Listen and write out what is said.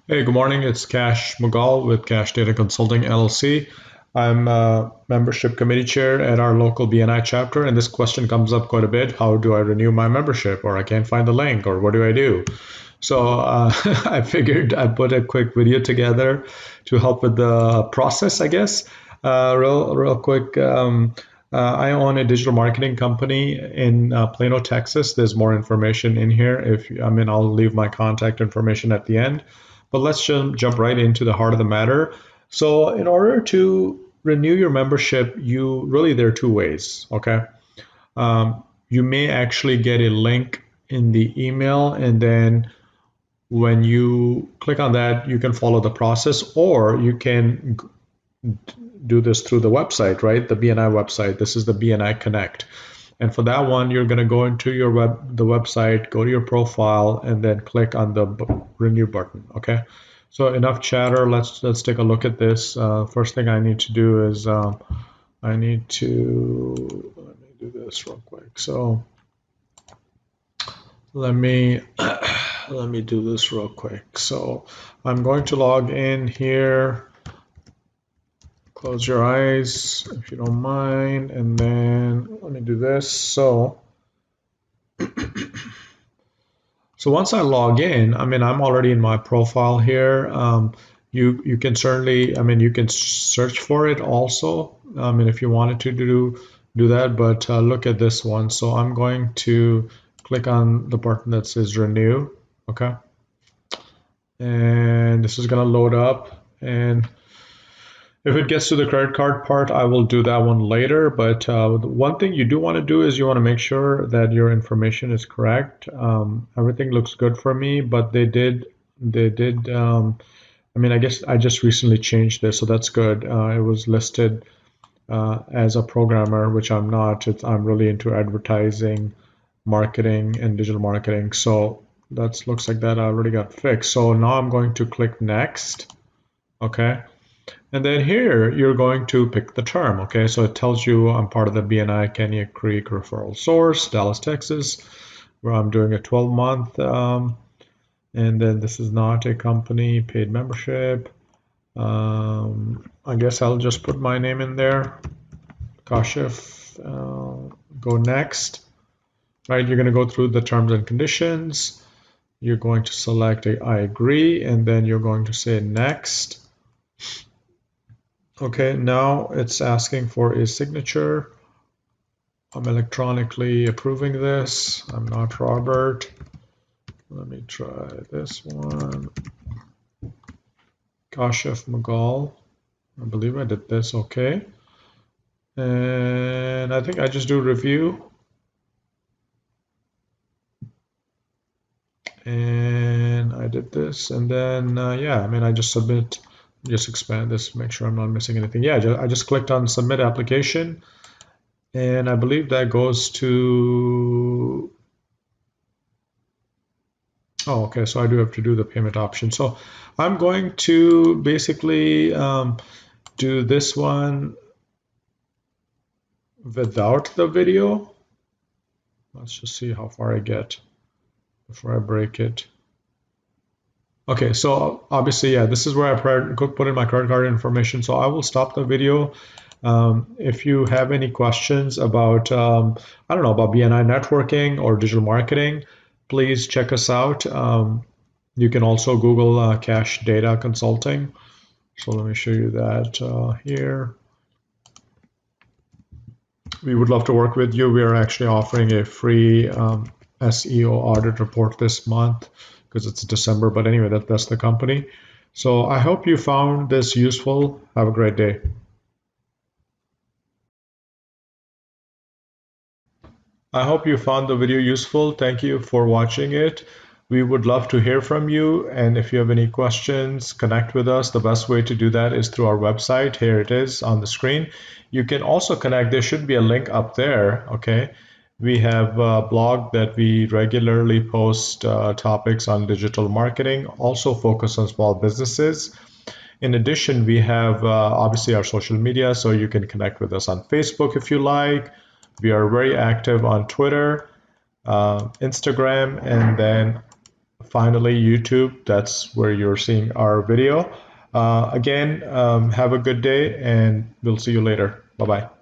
Hey, good morning. It's Kash with Kash Data Consulting LLC. I'm membership committee chair at our local BNI chapter, and this question comes up quite a bit. How do I renew my membership? Or I can't find the link, or what do I do? So I figured I'd put a quick video together to help with the process, I guess. Real quick. I own a digital marketing company in Plano, Texas. There's more information in here. I'll leave my contact information at the end. But let's jump right into the heart of the matter. So, in order to renew your membership, there are two ways. Okay, you may actually get a link in the email, and then when you click on that, you can follow the process, or you can do this through the website, right? The BNI website. This is the BNI Connect. And for that one, you're going to go into the website, go to your profile, and then click on the renew button. Okay. So enough chatter. Let's take a look at this. First thing I need to do is let me do this real quick. So let me do this real quick. So I'm going to log in here. Close your eyes if you don't mind, and then let me do this. So once I log in, I'm already in my profile here. You can certainly, you can search for it also. If you wanted to do that, but look at this one. So I'm going to click on the button that says renew. Okay, and this is gonna load up, and if it gets to the credit card part, I will do that one later. But one thing you do want to do is you want to make sure that your information is correct. Everything looks good for me, but they did. I guess I just recently changed this, so that's good. It was listed as a programmer, which I'm not. I'm really into advertising, marketing, and digital marketing. So that looks like that already got fixed. So now I'm going to click next. Okay. And then here, you're going to pick the term, okay? So it tells you I'm part of the BNI Kenya Creek Referral Source, Dallas, Texas, where I'm doing a 12-month, and then this is not a company paid membership. I guess I'll just put my name in there, Kashif, go next, right? You're gonna go through the terms and conditions. You're going to select I agree, and then you're going to say next. Okay, now it's asking for a signature. I'm electronically approving this. I'm not Robert. Let me try this one. Kashif Magal. I believe I did this okay. And I think I just do review. And I did this. And then, I just submit. Just expand this, make sure I'm not missing anything. Yeah, I just clicked on submit application, and I believe that goes to, oh, okay, so I do have to do the payment option. So I'm going to basically do this one without the video. Let's just see how far I get before I break it. Okay, so obviously, yeah, this is where I put in my credit card information. So I will stop the video. If you have any questions about, I don't know, about BNI networking or digital marketing, please check us out. You can also Google Kash Data Consulting. So let me show you that here. We would love to work with you. We are actually offering a free SEO audit report this month, because it's December, but anyway, that's the company. So I hope you found this useful. Have a great day. I hope you found the video useful. Thank you for watching it. We would love to hear from you, and if you have any questions, connect with us. The best way to do that is through our website. Here it is on the screen. You can also connect. There should be a link up there, okay? We have a blog that we regularly post topics on digital marketing, also focus on small businesses. In addition, we have obviously our social media, so you can connect with us on Facebook if you like. We are very active on Twitter, Instagram, and then finally YouTube. That's where you're seeing our video. Again, have a good day, and we'll see you later. Bye-bye.